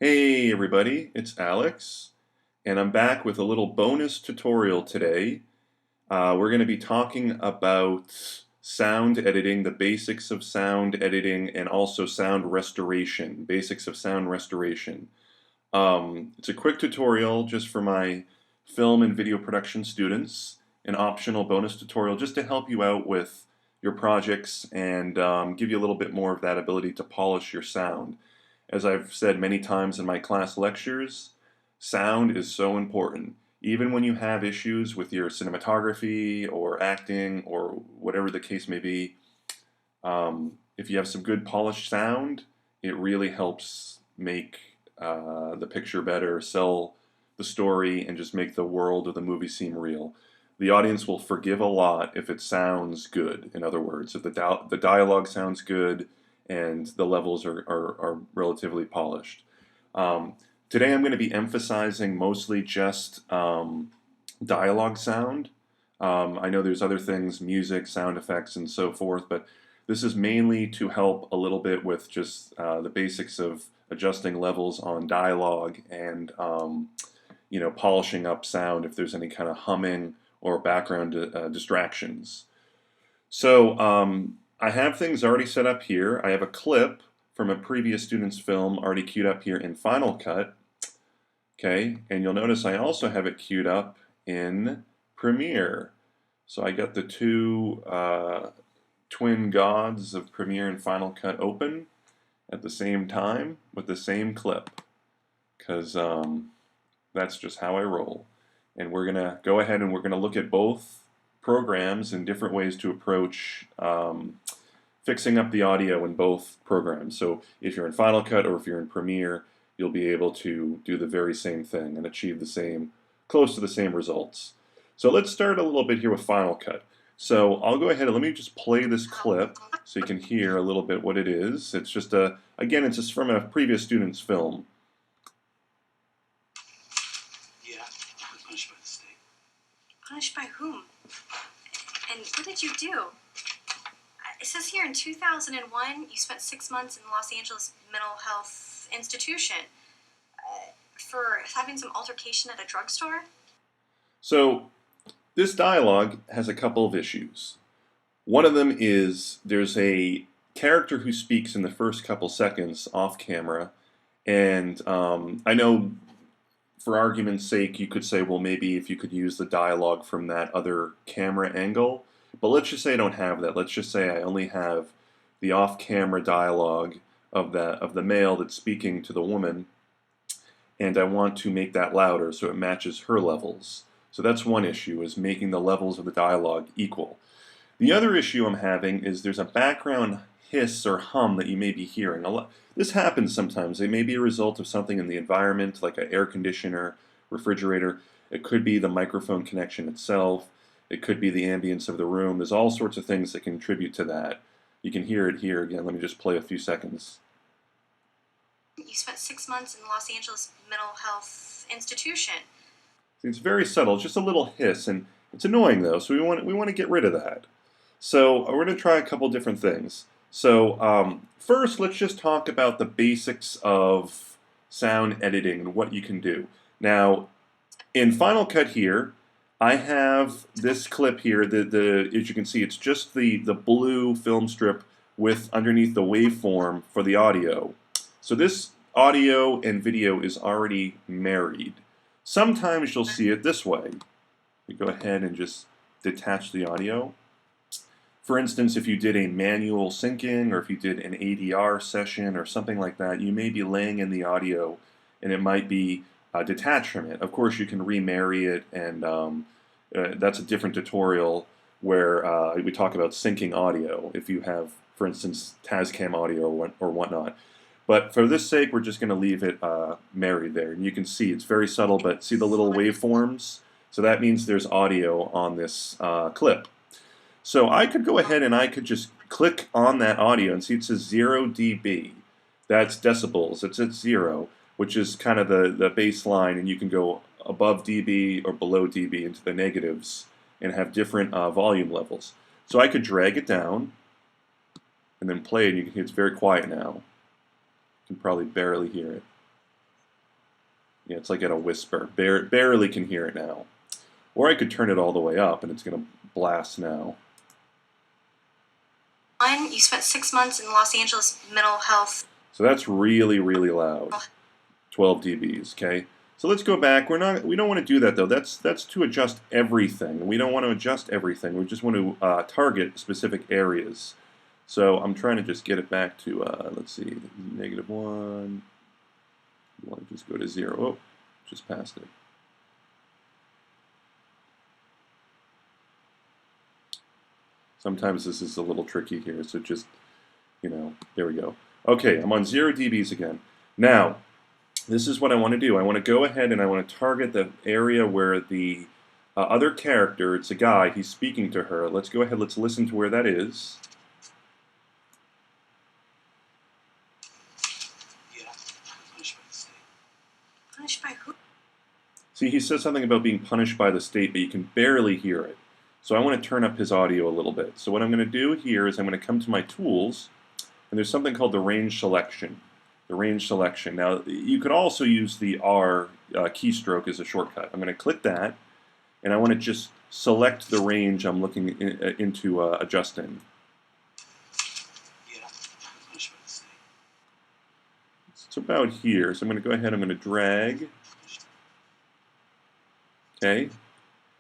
Hey everybody, it's Alex, and I'm back with a little bonus tutorial today. We're going to be talking about sound editing, the basics of sound editing, and also sound restoration, basics of sound restoration. It's a quick tutorial just for my film and video production students, an optional bonus tutorial just to help you out with your projects and give you a little bit more of that ability to polish your sound. As I've said many times in my class lectures, sound is so important. Even when you have issues with your cinematography or acting or whatever the case may be, if you have some good polished sound, it really helps make the picture better, sell the story, and just make the world of the movie seem real. The audience will forgive a lot if it sounds good. In other words, if the dialogue sounds good and the levels are relatively polished. Um, Today I'm going to be emphasizing mostly just dialogue sound. I know there's other things, music, sound effects, and so forth, but this is mainly to help a little bit with just the basics of adjusting levels on dialogue and polishing up sound if there's any kind of humming or background distractions. So I have things already set up here. I have a clip from a previous student's film already queued up here in Final Cut. Okay, and you'll notice I also have it queued up in Premiere. So I got the two twin gods of Premiere and Final Cut open at the same time with the same clip, because that's just how I roll. And we're going to go ahead and we're going to look at both programs and different ways to approach fixing up the audio in both programs. So if you're in Final Cut or if you're in Premiere, you'll be able to do the very same thing and achieve the same, close to the same results. So let's start a little bit here with Final Cut. So I'll go ahead and let me just play this clip so you can hear a little bit what it is. It's just again, it's just from a previous student's film. Yeah, I was punished by the state. Punished by whom? And what did you do? It says here in 2001, you spent 6 months in the Los Angeles Mental Health Institution for having some altercation at a drugstore. So this dialogue has a couple of issues. One of them is there's a character who speaks in the first couple seconds off camera, and I know for argument's sake you could say, well, maybe if you could use the dialogue from that other camera angle, but let's just say I don't have that. Let's just say I only have the off-camera dialogue of the male that's speaking to the woman, and I want to make that louder so it matches her levels. So that's one issue, is making the levels of the dialogue equal. The other issue I'm having is there's a background hiss or hum that you may be hearing. This happens sometimes. It may be a result of something in the environment, like an air conditioner, refrigerator. It could be the microphone connection itself. It could be the ambience of the room. There's all sorts of things that contribute to that. You can hear it here again. Let me just play a few seconds. You spent 6 months in the Los Angeles Mental Health Institution. It's very subtle, just a little hiss, and it's annoying though, so we want to get rid of that. So we're going to try a couple different things. So first, let's just talk about the basics of sound editing and what you can do. Now, in Final Cut here, I have this clip here. As you can see, it's just the blue film strip with underneath the waveform for the audio. So this audio and video is already married. Sometimes you'll see it this way. You go ahead and just detach the audio. For instance, if you did a manual syncing or if you did an ADR session or something like that, you may be laying in the audio and it might be detached from it. Of course, you can remarry it, and that's a different tutorial where we talk about syncing audio if you have, for instance, Tascam audio or whatnot. But for this sake, we're just going to leave it married there. And you can see it's very subtle, but see the little waveforms? So that means there's audio on this clip. So I could go ahead and I could just click on that audio and see it says 0 dB. That's decibels. It's at 0, which is kind of the baseline, and you can go above dB or below dB into the negatives and have different volume levels. So I could drag it down and then play it, and you can hear it's very quiet now. You can probably barely hear it. Yeah, it's like at a whisper. Barely can hear it now. Or I could turn it all the way up and it's going to blast now. You spent 6 months in Los Angeles mental health. So that's really, really loud. 12 dBs, okay? So let's go back. We don't want to do that though. That's to adjust everything. We don't want to adjust everything. We just want to target specific areas. So I'm trying to just get it back to, let's see, -1. You want to just go to 0. Oh, just passed it. Sometimes this is a little tricky here, so just, there we go. Okay, I'm on 0 dBs again. Now, this is what I want to do. I want to go ahead and I want to target the area where the other character, it's a guy, he's speaking to her. Let's go ahead, let's listen to where that is. Yeah, punished by the state. Punished by who? See, he says something about being punished by the state, but you can barely hear it. So I want to turn up his audio a little bit. So what I'm going to do here is I'm going to come to my tools, and there's something called the range selection. The range selection. Now, you could also use the R keystroke as a shortcut. I'm going to click that, and I want to just select the range I'm looking into adjusting. Yeah, punished by the state. It's about here, so I'm going to go ahead, I'm going to drag. Okay.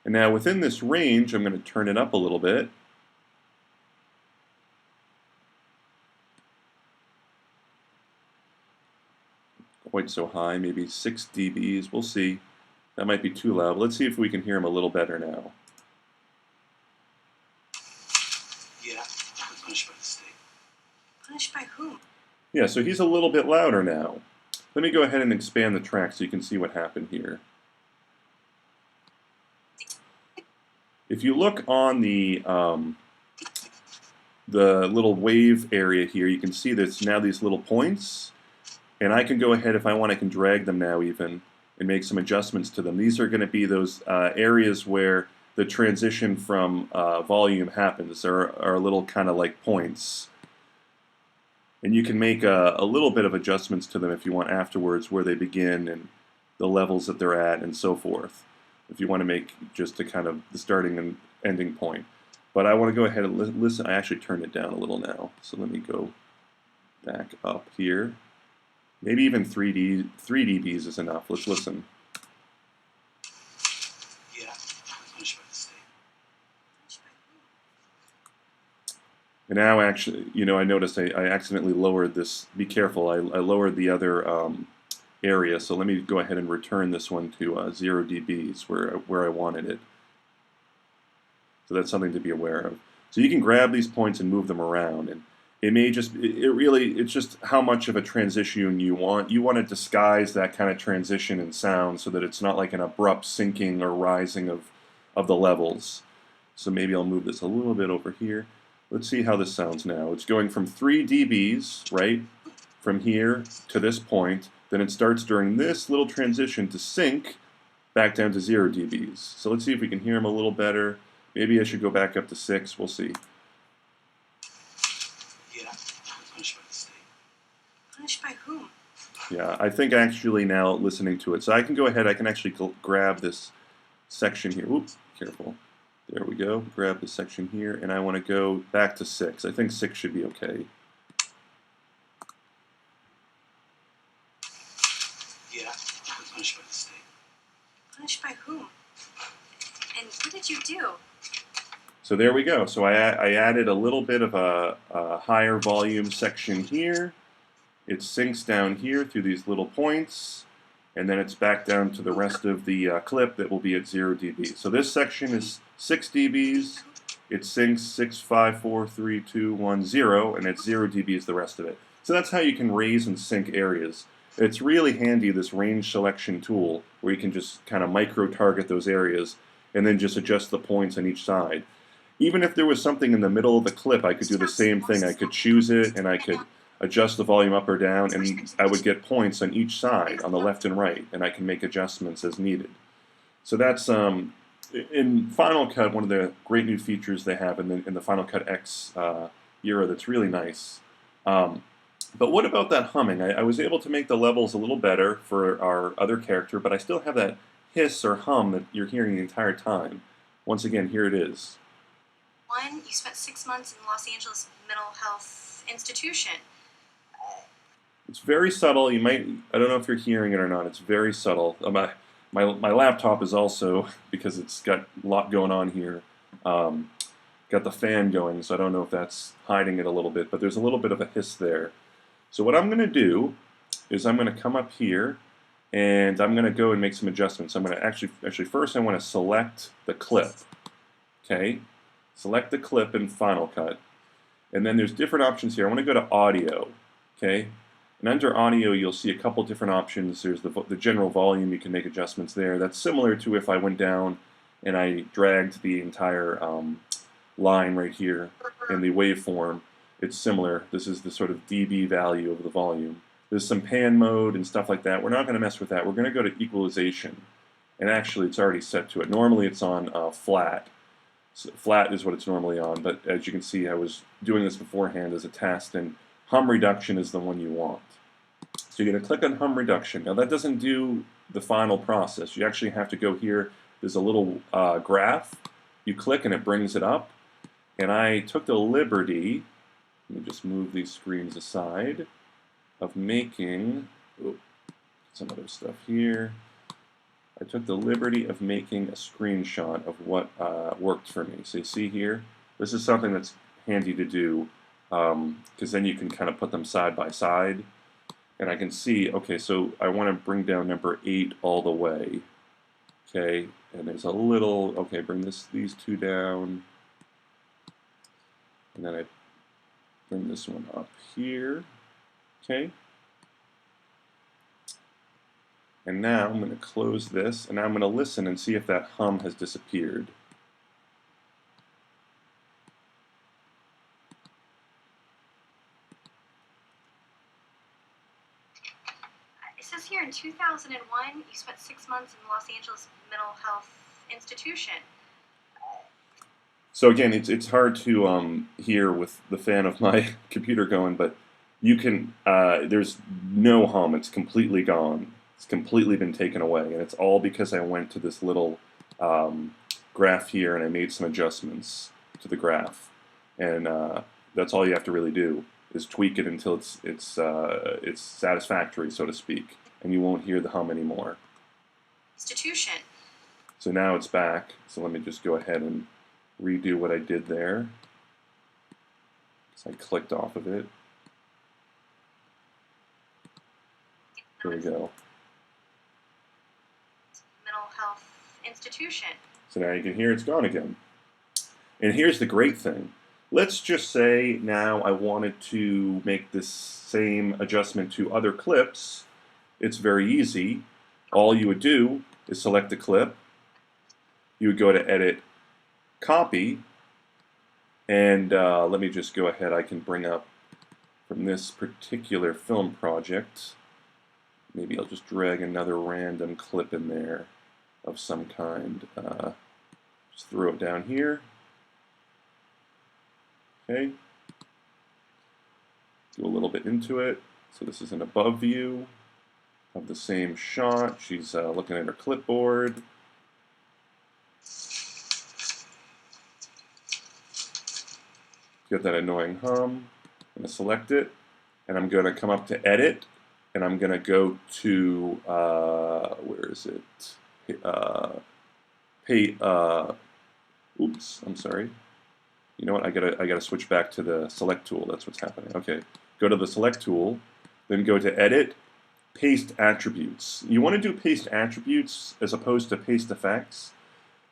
And now within this range, I'm going to turn it up a little bit. Quite so high, maybe 6 dBs. We'll see. That might be too loud. Let's see if we can hear him a little better now. Yeah, punished by the state. Punished by whom? Yeah, so he's a little bit louder now. Let me go ahead and expand the track so you can see what happened here. If you look on the little wave area here, you can see there's now these little points. And I can go ahead, if I want, I can drag them now even and make some adjustments to them. These are going to be those areas where the transition from volume happens. There are little kind of like points. And you can make a little bit of adjustments to them if you want afterwards, where they begin and the levels that they're at and so forth. If you want to make just a kind of the starting and ending point. But I want to go ahead and listen. I actually turned it down a little now. So let me go back up here. Maybe even 3 dBs is enough. Let's listen. Yeah, punished by the state. And now actually, I noticed I accidentally lowered this. Be careful, I lowered the other area. So let me go ahead and return this one to 0 dBs where I wanted it. So that's something to be aware of. So you can grab these points and move them around, and it may just it's just how much of a transition you want. You want to disguise that kind of transition in sound so that it's not like an abrupt sinking or rising of the levels. So maybe I'll move this a little bit over here. Let's see how this sounds now. It's going from 3 dBs, right, from here to this point. Then it starts during this little transition to sync back down to 0 dBs. So let's see if we can hear him a little better. Maybe I should go back up to 6. We'll see. Yeah, punished by the state. Punished by whom? Yeah, I think actually now listening to it. So I can go ahead, I can actually grab this section here. Oops, careful. There we go. Grab this section here, and I want to go back to 6. I think 6 should be okay. Yeah, punished by the state. Punished by whom? And what did you do? So there we go. So I added a little bit of a higher volume section here. It syncs down here through these little points, and then it's back down to the rest of the clip that will be at 0 dB. So this section is 6 dBs. It syncs 6, 5, 4, 3, 2, 1, 0, and it's 0 dBs the rest of it. So that's how you can raise and sync areas. It's really handy, this range selection tool, where you can just kind of micro-target those areas and then just adjust the points on each side. Even if there was something in the middle of the clip, I could do the same thing. I could choose it, and I could adjust the volume up or down, and I would get points on each side, on the left and right, and I can make adjustments as needed. So that's, in Final Cut, one of the great new features they have in the Final Cut X era that's really nice. But what about that humming? I was able to make the levels a little better for our other character, but I still have that hiss or hum that you're hearing the entire time. Once again, here it is. One, you spent 6 months in the Los Angeles Mental Health Institution. It's very subtle. I don't know if you're hearing it or not. It's very subtle. My laptop is also, because it's got a lot going on here, got the fan going, so I don't know if that's hiding it a little bit, but there's a little bit of a hiss there. So what I'm going to do is I'm going to come up here and I'm going to go and make some adjustments. I'm going to actually first I want to select the clip. Okay, select the clip in Final Cut, and then there's different options here. I want to go to Audio. Okay, and under Audio you'll see a couple different options. There's the general volume. You can make adjustments there. That's similar to if I went down and I dragged the entire line right here in the waveform. It's similar. This is the sort of dB value of the volume. There's some pan mode and stuff like that. We're not going to mess with that. We're going to go to Equalization. And actually, it's already set to it. Normally, it's on flat. So flat is what it's normally on. But as you can see, I was doing this beforehand as a test. And hum reduction is the one you want. So you're going to click on hum reduction. Now, that doesn't do the final process. You actually have to go here. There's a little graph. You click, and it brings it up. And I took the liberty... Let me just move these screens aside, of making some other stuff here. I took the liberty of making a screenshot of what worked for me. So you see here, this is something that's handy to do, because then you can kind of put them side by side. And I can see, okay, so I want to bring down number 8 all the way. Okay, and there's a little, okay, bring these two down. And then I bring this one up here, okay? And now I'm going to close this, and now I'm going to listen and see if that hum has disappeared. It says here in 2001, you spent 6 months in the Los Angeles Mental Health Institution. So again, it's hard to hear with the fan of my computer going, but you can, there's no hum. It's completely gone. It's completely been taken away, and it's all because I went to this little graph here and I made some adjustments to the graph, and that's all you have to really do is tweak it until it's satisfactory, so to speak, and you won't hear the hum anymore. Institution. So now it's back. So let me just go ahead and redo what I did there. So I clicked off of it. There we go. Mental Health Institution. So now you can hear it's gone again. And here's the great thing. Let's just say now I wanted to make this same adjustment to other clips. It's very easy. All you would do is select the clip. You would go to Edit, Copy, and let me just go ahead. I can bring up from this particular film project. Maybe I'll just drag another random clip in there of some kind. Just throw it down here. Okay. Do a little bit into it. So this is an above view of the same shot. She's looking at her clipboard. Get that annoying hum. I'm going to select it, and I'm going to come up to Edit, and I'm going to go to, where is it? Oops, I'm sorry. You know what? I gotta switch back to the Select tool. That's what's happening. Okay, go to the Select tool, then go to Edit, Paste Attributes. You want to do Paste Attributes as opposed to Paste Effects,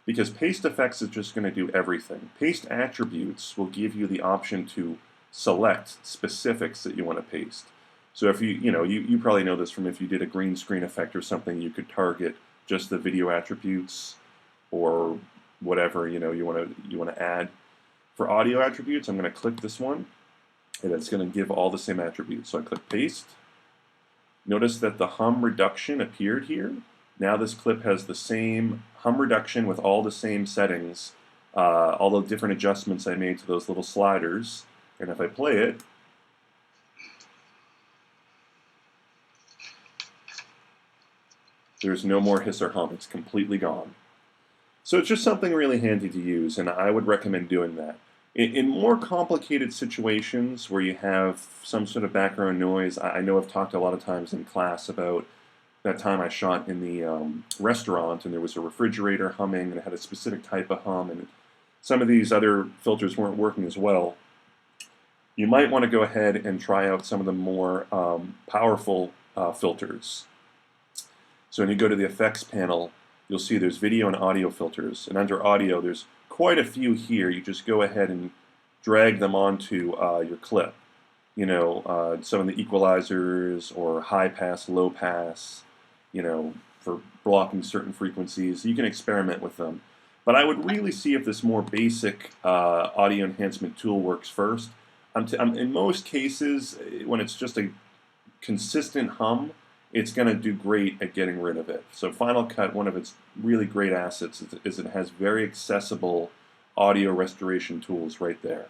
because Paste Effects is just going to do everything. Paste Attributes will give you the option to select specifics that you want to paste. So if you probably know this from if you did a green screen effect or something, you could target just the video attributes or whatever you want to add. For audio attributes, I'm going to click this one, and it's going to give all the same attributes. So I click Paste. Notice that the hum reduction appeared here. Now this clip has the same hum reduction with all the same settings, all the different adjustments I made to those little sliders. And if I play it, There's no more hiss or hum. It's completely gone. So it's just something really handy to use, and I would recommend doing that. In more complicated situations where you have some sort of background noise, I know I've talked a lot of times in class about that time I shot in the restaurant, and there was a refrigerator humming, and it had a specific type of hum, and some of these other filters weren't working as well. You might want to go ahead and try out some of the more powerful filters. So when you go to the effects panel, you'll see there's video and audio filters, and under audio there's quite a few here. You just go ahead and drag them onto your clip. You know, some of the equalizers or high pass, low pass, you know, for blocking certain frequencies. You can experiment with them. But I would really see if this more basic audio enhancement tool works first. In most cases, when it's just a consistent hum, it's going to do great at getting rid of it. So Final Cut, one of its really great assets is it has very accessible audio restoration tools right there.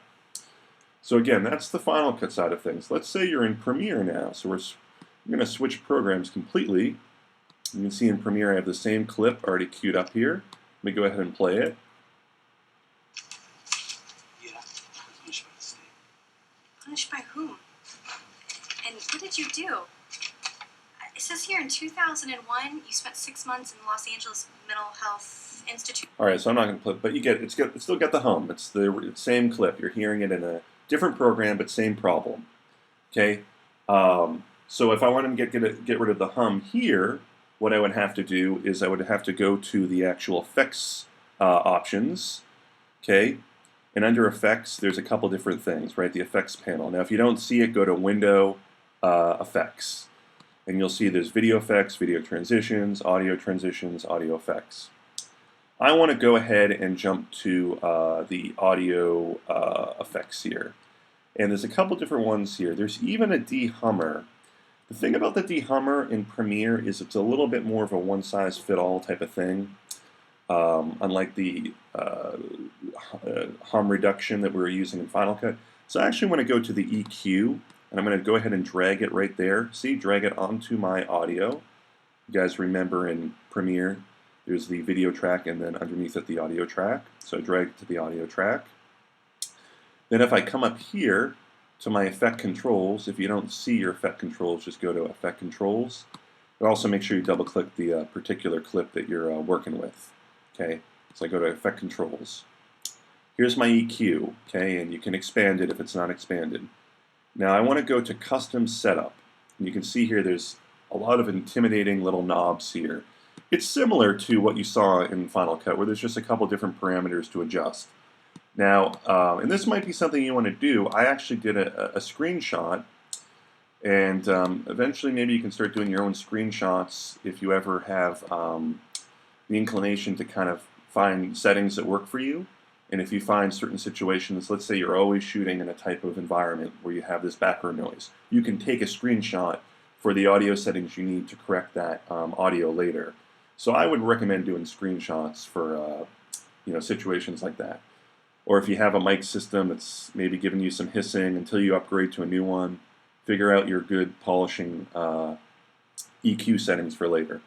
So again, that's the Final Cut side of things. Let's say you're in Premiere now. So we're going to switch programs completely. You can see in Premiere I have the same clip already queued up here. Let me go ahead and play it. Yeah, I was punished by the state. Punished by whom? And what did you do? It says here in 2001, you spent 6 months in the Los Angeles Mental Health Institute. All right, so I'm not going to play, but you get it's still got the hum. It's the same clip. You're hearing it in a different program, but same problem. Okay, so if I want to get rid of the hum here, what I would have to do is I would have to go to the actual effects options. Okay, and under effects, there's a couple different things, right? The effects panel. Now, if you don't see it, go to Window, Effects. And you'll see there's video effects, video transitions, audio effects. I want to go ahead and jump to the audio effects here. And there's a couple different ones here. There's even a de-hummer. The thing about the de-hummer in Premiere is it's a little bit more of a one-size-fit-all type of thing. Unlike the hum reduction that we were using in Final Cut. So I actually want to go to the EQ, and I'm going to go ahead and drag it right there. See, drag it onto my audio. You guys remember in Premiere, there's the video track, and then underneath it the audio track. So I drag it to the audio track. Then if I come up here to my effect controls, if you don't see your effect controls, just go to effect controls. But also make sure you double click the particular clip that you're working with. Okay, so I go to effect controls. Here's my EQ, okay, and you can expand it if it's not expanded. Now I want to go to custom setup. And you can see here there's a lot of intimidating little knobs here. It's similar to what you saw in Final Cut where there's just a couple different parameters to adjust. Now, and this might be something you want to do, I actually did a screenshot, and eventually maybe you can start doing your own screenshots if you ever have the inclination to kind of find settings that work for you. And if you find certain situations, let's say you're always shooting in a type of environment where you have this background noise, you can take a screenshot for the audio settings you need to correct that audio later. So I would recommend doing screenshots for situations like that. Or if you have a mic system that's maybe giving you some hissing until you upgrade to a new one, figure out your good polishing EQ settings for later.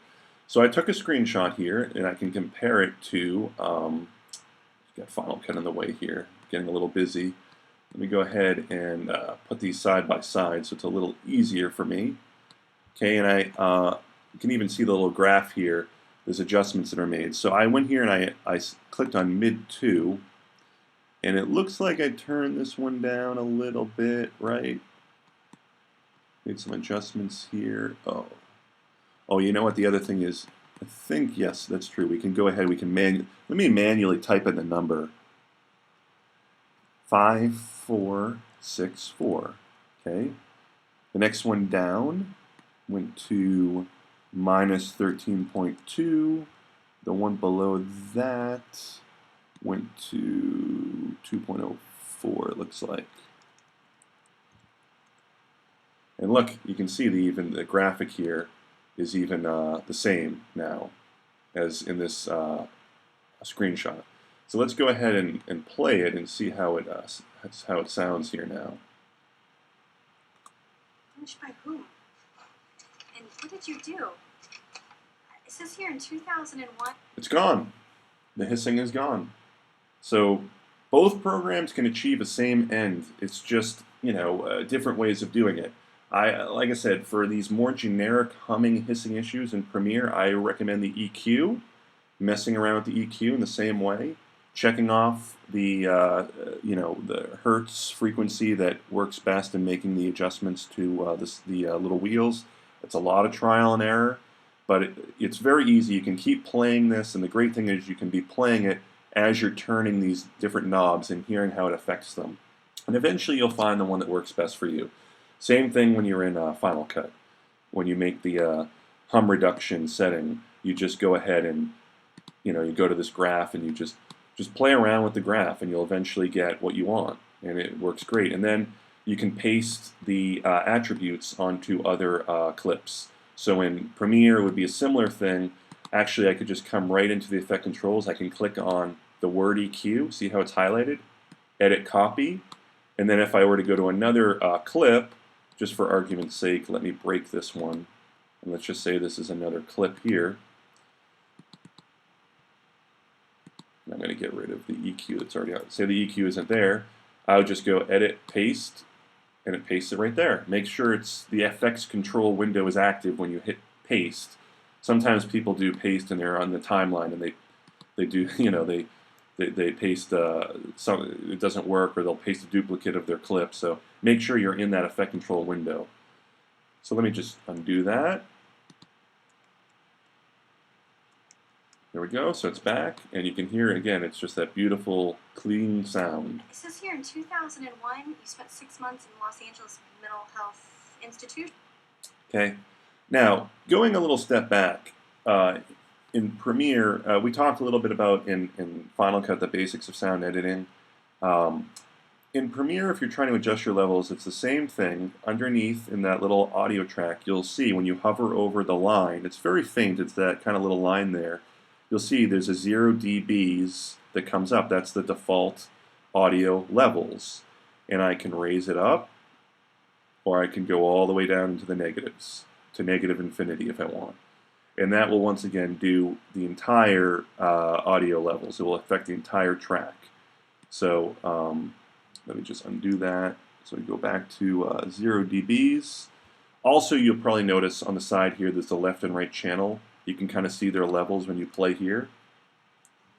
So I took a screenshot here, and I can compare it to, got Final Cut in the way here, getting a little busy. Let me go ahead and put these side by side so it's a little easier for me. Okay, and you can even see the little graph here. There's adjustments that are made. So I went here and I clicked on mid 2, and it looks like I turned this one down a little bit, right? Made some adjustments here. Oh, you know what the other thing is? I think, yes, that's true. We can go ahead, let me manually type in the number. 5464, okay? The next one down went to minus 13.2. The one below that went to 2.04, it looks like. And look, you can see even the graphic here is even the same now as in this screenshot. So let's go ahead and play it and see how it sounds here now. Punished by whom? And what did you do? It says here in 2001. It's gone. The hissing is gone. So both programs can achieve the same end. It's just, different ways of doing it. Like I said, for these more generic humming, hissing issues in Premiere, I recommend the EQ, messing around with the EQ in the same way, checking off the hertz frequency that works best in making the adjustments to the little wheels. It's a lot of trial and error, but it's very easy. You can keep playing this, and the great thing is you can be playing it as you're turning these different knobs and hearing how it affects them. And eventually you'll find the one that works best for you. Same thing when you're in Final Cut. When you make the hum reduction setting, you just go ahead and you go to this graph and you just play around with the graph, and you'll eventually get what you want, and it works great. And then you can paste the attributes onto other clips. So in Premiere it would be a similar thing. Actually, I could just come right into the effect controls. I can click on the word EQ, see how it's highlighted, edit copy, and then if I were to go to another clip, just for argument's sake, let me break this one, and let's just say this is another clip here. I'm going to get rid of the EQ that's already out. Say the EQ isn't there. I would just go edit, paste, and it pastes it right there. Make sure the FX control window is active when you hit paste. Sometimes people do paste and they're on the timeline and they do, they paste it doesn't work, or they'll paste a duplicate of their clip. So make sure you're in that effect control window. So let me just undo that. There we go, so it's back, and you can hear it again. It's just that beautiful, clean sound. It says here in 2001, you spent 6 months in Los Angeles Mental Health Institution. Okay, now going a little step back, in Premiere, we talked a little bit about in Final Cut the basics of sound editing. In Premiere, if you're trying to adjust your levels, it's the same thing. Underneath in that little audio track, you'll see when you hover over the line, it's very faint, it's that kind of little line there. You'll see there's a 0 dBs that comes up. That's the default audio levels. And I can raise it up, or I can go all the way down into the negatives, to negative infinity if I want. And that will once again do the entire audio levels. It will affect the entire track. So let me just undo that. So we go back to 0 dBs. Also, you'll probably notice on the side here there's the left and right channel. You can kind of see their levels when you play here.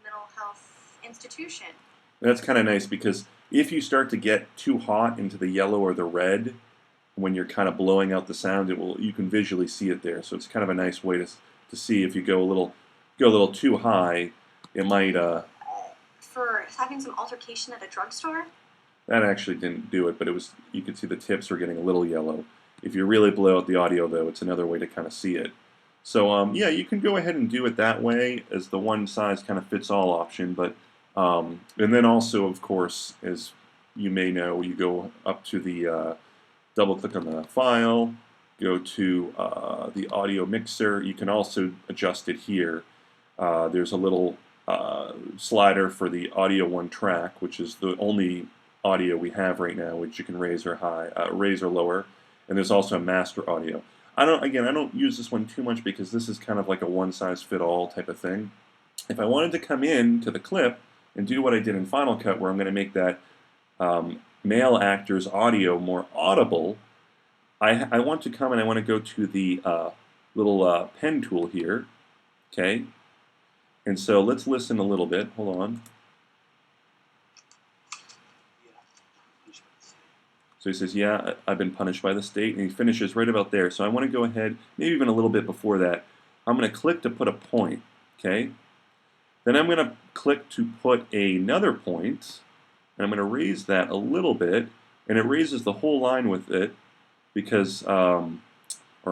Mental Health Institution. And that's kind of nice because if you start to get too hot into the yellow or the red, when you're kind of blowing out the sound, you can visually see it there. So it's kind of a nice way to see if you go a little too high, it might. For having some altercation at a drugstore. That actually didn't do it, but you could see the tips were getting a little yellow. If you really blow out the audio, though, it's another way to kind of see it. So yeah, you can go ahead and do it that way as the one size kind of fits all option. But and then also, of course, as you may know, you go up to the double click on the file, go to the audio mixer. You can also adjust it here. There's a little slider for the audio one track, which is the only audio we have right now, which you can raise or lower. And there's also a master audio. I don't use this one too much because this is kind of like a one-size-fit-all type of thing. If I wanted to come in to the clip and do what I did in Final Cut, where I'm going to make that male actor's audio more audible, I want to come and I want to go to the little pen tool here, okay? And so let's listen a little bit. Hold on. So he says, yeah, I've been punished by the state, and he finishes right about there. So I want to go ahead, maybe even a little bit before that. I'm going to click to put a point, okay? Then I'm going to click to put another point, and I'm going to raise that a little bit, and it raises the whole line with it because, or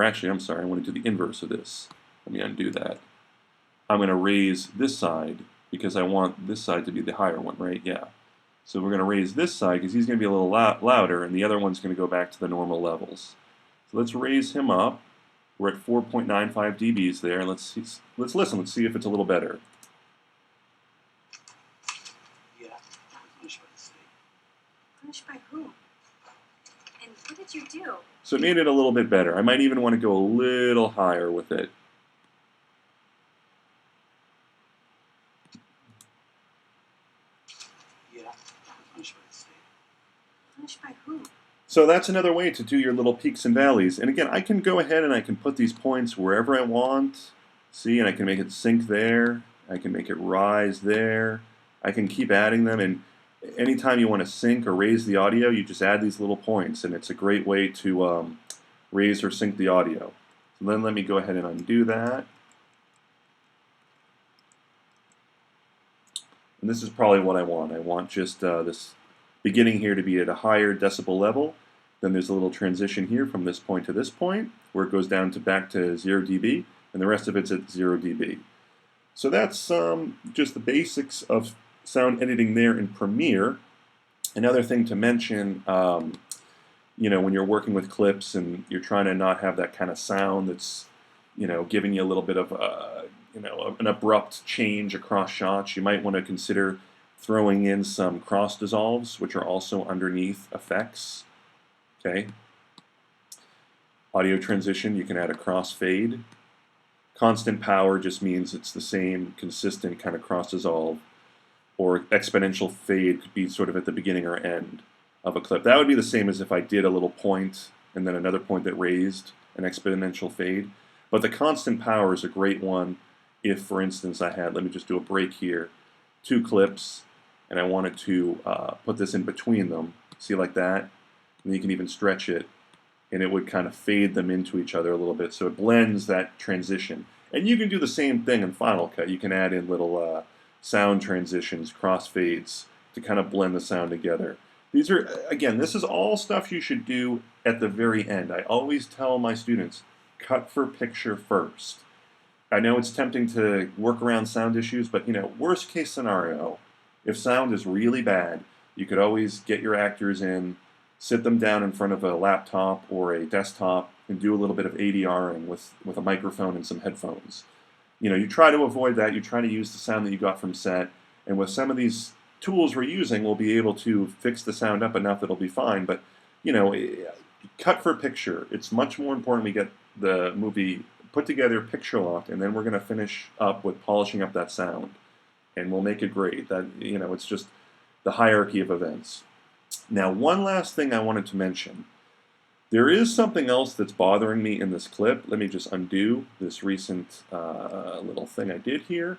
actually, I'm sorry, I want to do the inverse of this. Let me undo that. I'm going to raise this side because I want this side to be the higher one, right? Yeah. So we're going to raise this side because he's going to be a little louder, and the other one's going to go back to the normal levels. So let's raise him up. We're at 4.95 dBs there. Let's listen. Let's see if it's a little better. Yeah, punished by the state. Punished by whom? And what did you do? So it made it a little bit better. I might even want to go a little higher with it. Punished by whom? So that's another way to do your little peaks and valleys. And again, I can go ahead and I can put these points wherever I want. See, and I can make it sync there. I can make it rise there. I can keep adding them. And anytime you want to sync or raise the audio, you just add these little points. And it's a great way to raise or sync the audio. So then let me go ahead and undo that. And this is probably what I want. I want just this beginning here to be at a higher decibel level. Then there's a little transition here from this point to this point, where it goes down to back to 0 dB, and the rest of it's at 0 dB. So that's just the basics of sound editing there in Premiere. Another thing to mention, you know, when you're working with clips and you're trying to not have that kind of sound that's, you know, giving you a little bit of, you know, an abrupt change across shots, you might want to consider throwing in some cross dissolves, which are also underneath effects. Okay. Audio transition, you can add a crossfade. Constant power just means it's the same consistent kind of cross dissolve. Or exponential fade could be sort of at the beginning or end of a clip. That would be the same as if I did a little point and then another point that raised an exponential fade. But the constant power is a great one if, for instance, I had, let me just do a break here, 2 clips, and I wanted to put this in between them. See, like that? And you can even stretch it, and it would kind of fade them into each other a little bit, so it blends that transition. And you can do the same thing in Final Cut. You can add in little sound transitions, crossfades, to kind of blend the sound together. These are, again, this is all stuff you should do at the very end. I always tell my students, cut for picture first. I know it's tempting to work around sound issues, but you know, worst case scenario, if sound is really bad, you could always get your actors in, sit them down in front of a laptop or a desktop and do a little bit of ADRing with a microphone and some headphones. You know, you try to avoid that. You try to use the sound that you got from set. And with some of these tools we're using, we'll be able to fix the sound up enough that it'll be fine. But, you know, cut for picture. It's much more important we get the movie put together, picture locked, and then we're going to finish up with polishing up that sound. And we'll make it great. That, you know, it's just the hierarchy of events. Now, one last thing I wanted to mention. There is something else that's bothering me in this clip. Let me just undo this recent little thing I did here.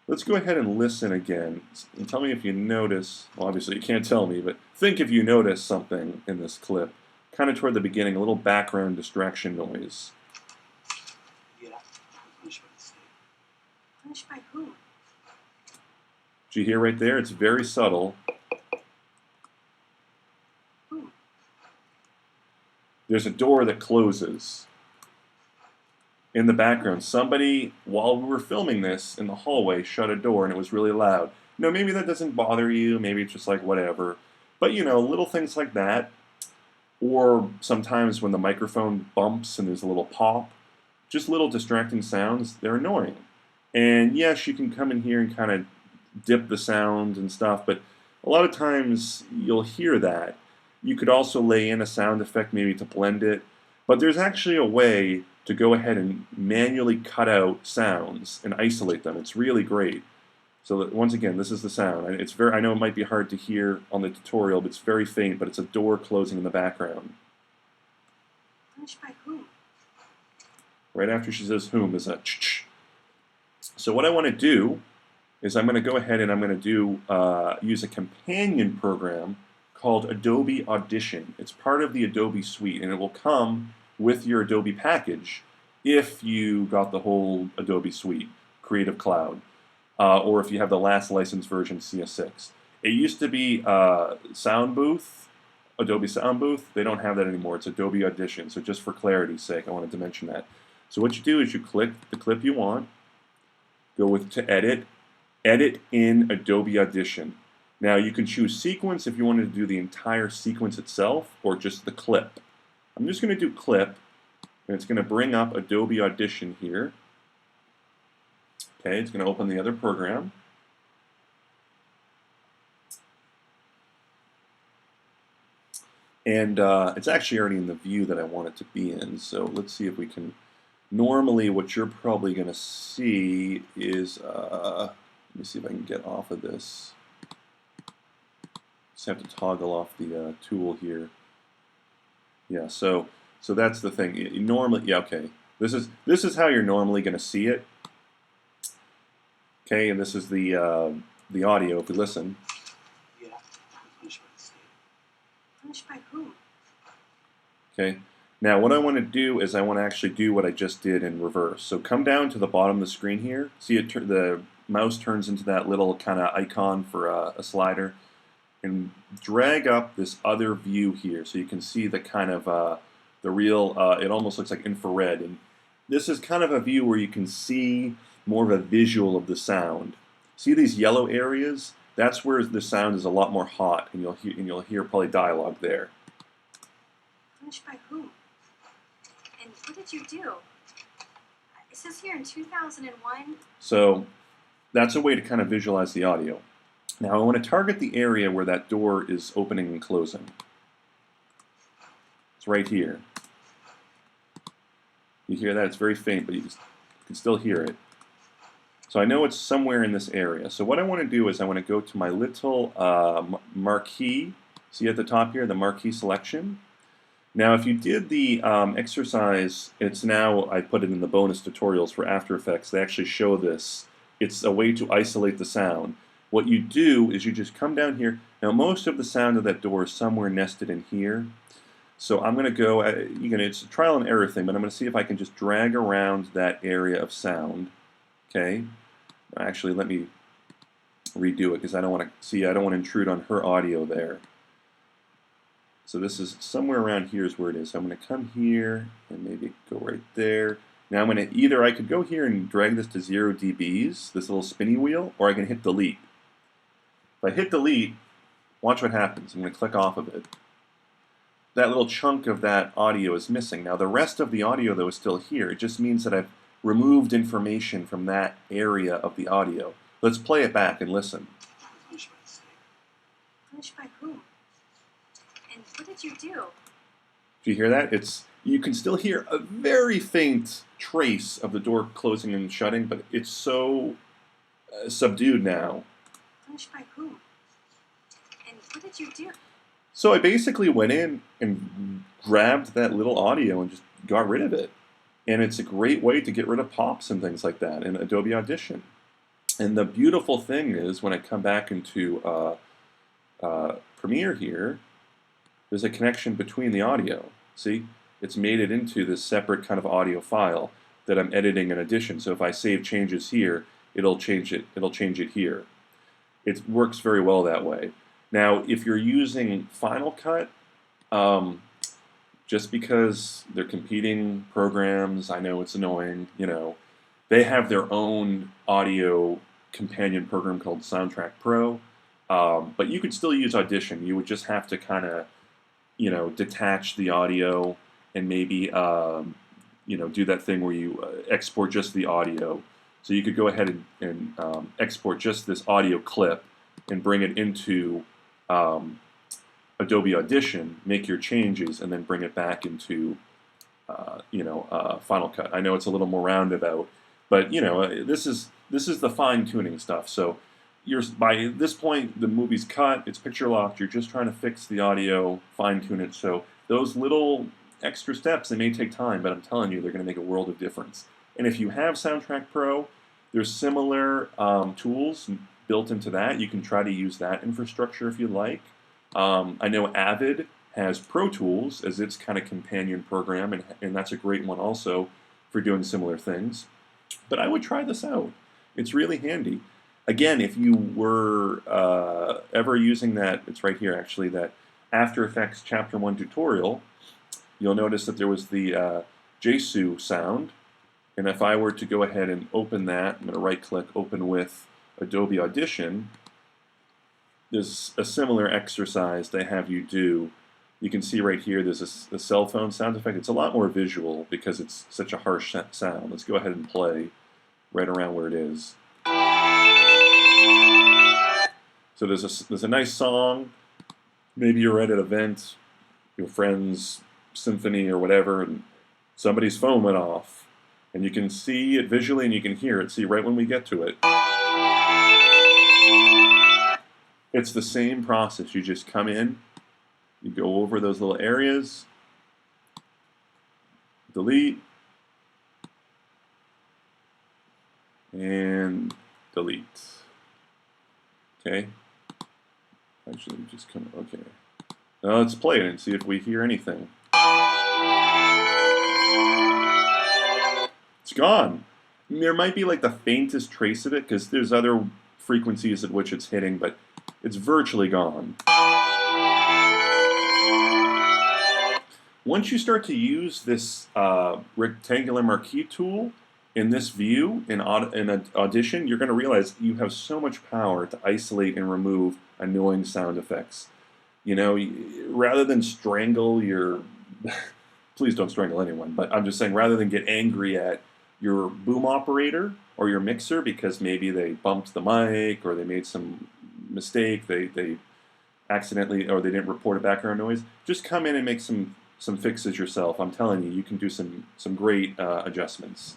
Let's go ahead and listen again. And tell me if you notice, well, obviously you can't tell me, but think if you notice something in this clip. Kind of toward the beginning, a little background distraction noise. Yeah, punished by the state. Punished by whom? Did you hear right there? It's very subtle. Whom? There's a door that closes. In the background, somebody, while we were filming this in the hallway, shut a door and it was really loud. You know, maybe that doesn't bother you, maybe it's just like whatever. But you know, little things like that, or sometimes when the microphone bumps and there's a little pop, just little distracting sounds, they're annoying. And yes, you can come in here and kind of dip the sound and stuff, but a lot of times you'll hear that. You could also lay in a sound effect maybe to blend it, but there's actually a way to go ahead and manually cut out sounds and isolate them. It's really great. So that, once again, this is the sound. It's very, I know it might be hard to hear on the tutorial, but it's very faint, but it's a door closing in the background. Punished by whom? Right after she says whom is a ch-ch. So what I want to do is I'm going to go ahead and I'm going to do use a companion program called Adobe Audition. It's part of the Adobe suite, and it will come with your Adobe package if you got the whole Adobe suite, Creative Cloud, or if you have the last licensed version, CS6. It used to be Sound Booth, Adobe Sound Booth. They don't have that anymore. It's Adobe Audition. So just for clarity's sake, I wanted to mention that. So what you do is you click the clip you want, go with to edit, edit in Adobe Audition. Now you can choose sequence if you wanted to do the entire sequence itself or just the clip. I'm just going to do clip, and it's going to bring up Adobe Audition here. Okay, it's going to open the other program. And it's actually already in the view that I want it to be in, so let's see if we can. Normally what you're probably going to see is, let me see if I can get off of this. Just have to toggle off the tool here. Yeah, so that's the thing. Normally, yeah, okay. This is how you're normally going to see it. Okay, and this is the audio. If we listen. Yeah, punished by the state. Punished by whom? Okay. Now, what I want to do is I want to actually do what I just did in reverse. So come down to the bottom of the screen here. See, the mouse turns into that little kind of icon for a slider, and drag up this other view here, so you can see the kind of the real. It almost looks like infrared, and this is kind of a view where you can see more of a visual of the sound. See these yellow areas? That's where the sound is a lot more hot, and you'll hear probably dialogue there. Punished by whom? And what did you do? It says here in 2001. So that's a way to kind of visualize the audio. Now I want to target the area where that door is opening and closing. It's right here. You hear that? It's very faint, but you can still hear it. So I know it's somewhere in this area. So what I want to do is I want to go to my little marquee. See at the top here, the Marquee Selection. Now if you did the exercise, it's now, I put it in the bonus tutorials for After Effects. They actually show this. It's a way to isolate the sound. What you do is you just come down here. Now most of the sound of that door is somewhere nested in here. So I'm going to go, it's a trial and error thing, but I'm going to see if I can just drag around that area of sound. Okay. Actually, let me redo it because I don't want to intrude on her audio there. So this is somewhere around here is where it is. So I'm going to come here and maybe go right there. Now I'm going to I could go here and drag this to 0 dBs, this little spinny wheel, or I can hit delete. If I hit delete, watch what happens. I'm going to click off of it. That little chunk of that audio is missing. Now the rest of the audio, though, is still here. It just means that I've removed information from that area of the audio. Let's play it back and listen. Punished by the state. Punished by whom? And what did you do? Do you hear that? You can still hear a very faint trace of the door closing and shutting, but it's so subdued now. Punished by whom? And what did you do? So I basically went in and grabbed that little audio and just got rid of it. And it's a great way to get rid of pops and things like that in Adobe Audition. And the beautiful thing is when I come back into Premiere here, there's a connection between the audio. See? It's made it into this separate kind of audio file that I'm editing in Audition. So if I save changes here, it'll change it here. It works very well that way. Now, if you're using Final Cut, just because they're competing programs, I know it's annoying, they have their own audio companion program called Soundtrack Pro, but you could still use Audition. You would just have to kind of, detach the audio and maybe, do that thing where you export just the audio. So you could go ahead and export just this audio clip and bring it into Adobe Audition, make your changes, and then bring it back into, Final Cut. I know it's a little more roundabout, but this is the fine-tuning stuff. So by this point, the movie's cut, it's picture locked. You're just trying to fix the audio, fine-tune it. So those little extra steps, they may take time, but I'm telling you, they're going to make a world of difference. And if you have Soundtrack Pro, there's similar tools built into that. You can try to use that infrastructure if you like. I know Avid has Pro Tools as its kind of companion program, and that's a great one also for doing similar things. But I would try this out. It's really handy. Again, if you were ever using that, it's right here actually, that After Effects Chapter 1 tutorial, you'll notice that there was the Jesu sound. And if I were to go ahead and open that, I'm going to right-click, open with Adobe Audition, there's a similar exercise they have you do. You can see right here there's a cell phone sound effect. It's a lot more visual because it's such a harsh sound. Let's go ahead and play right around where it is. So there's a nice song. Maybe you're at an event, your friend's symphony or whatever, and somebody's phone went off. And you can see it visually and you can hear it. See, right when we get to it. It's the same process. You just come in, you go over those little areas, delete, and delete. Okay. Actually, just come. Okay. Now let's play it and see if we hear anything. It's gone. There might be like the faintest trace of it because there's other frequencies at which it's hitting, but it's virtually gone. Once you start to use this rectangular marquee tool in this view in Audition, you're going to realize you have so much power to isolate and remove annoying sound effects. You know, rather than strangle your, please don't strangle anyone, but I'm just saying rather than get angry at your boom operator or your mixer because maybe they bumped the mic or they made some mistake, they accidentally, or they didn't report a background noise, just come in and make some fixes yourself. I'm telling you, you can do some great adjustments.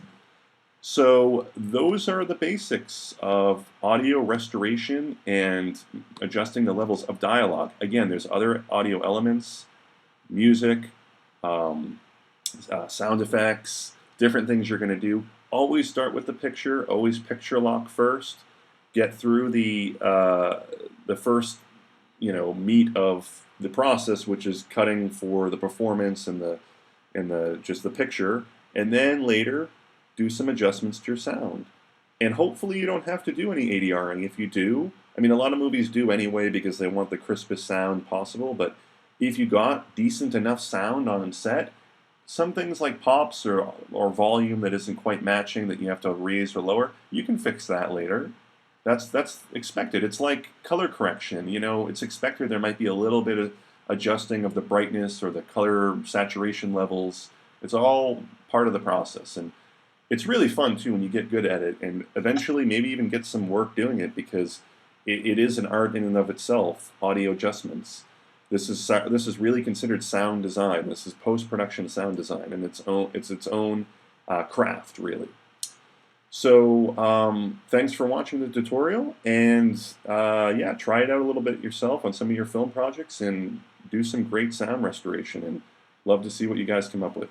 So those are the basics of audio restoration and adjusting the levels of dialogue. Again, there's other audio elements, music, sound effects, different things you're going to do. Always start with the picture. Always picture lock first. Get through the first meat of the process, which is cutting for the performance and the just the picture, and then later do some adjustments to your sound. And hopefully you don't have to do any ADRing. If you do, I mean, a lot of movies do anyway because they want the crispest sound possible, but if you got decent enough sound on set, some things like pops or volume that isn't quite matching that you have to raise or lower, you can fix that later. That's expected. It's like color correction. You know, it's expected there might be a little bit of adjusting of the brightness or the color saturation levels. It's all part of the process. And it's really fun, too, when you get good at it and eventually maybe even get some work doing it because it is an art in and of itself, audio adjustments. This is really considered sound design. This is post-production sound design, and it's its own craft, really. So thanks for watching the tutorial, and yeah, try it out a little bit yourself on some of your film projects and do some great sound restoration, and love to see what you guys come up with.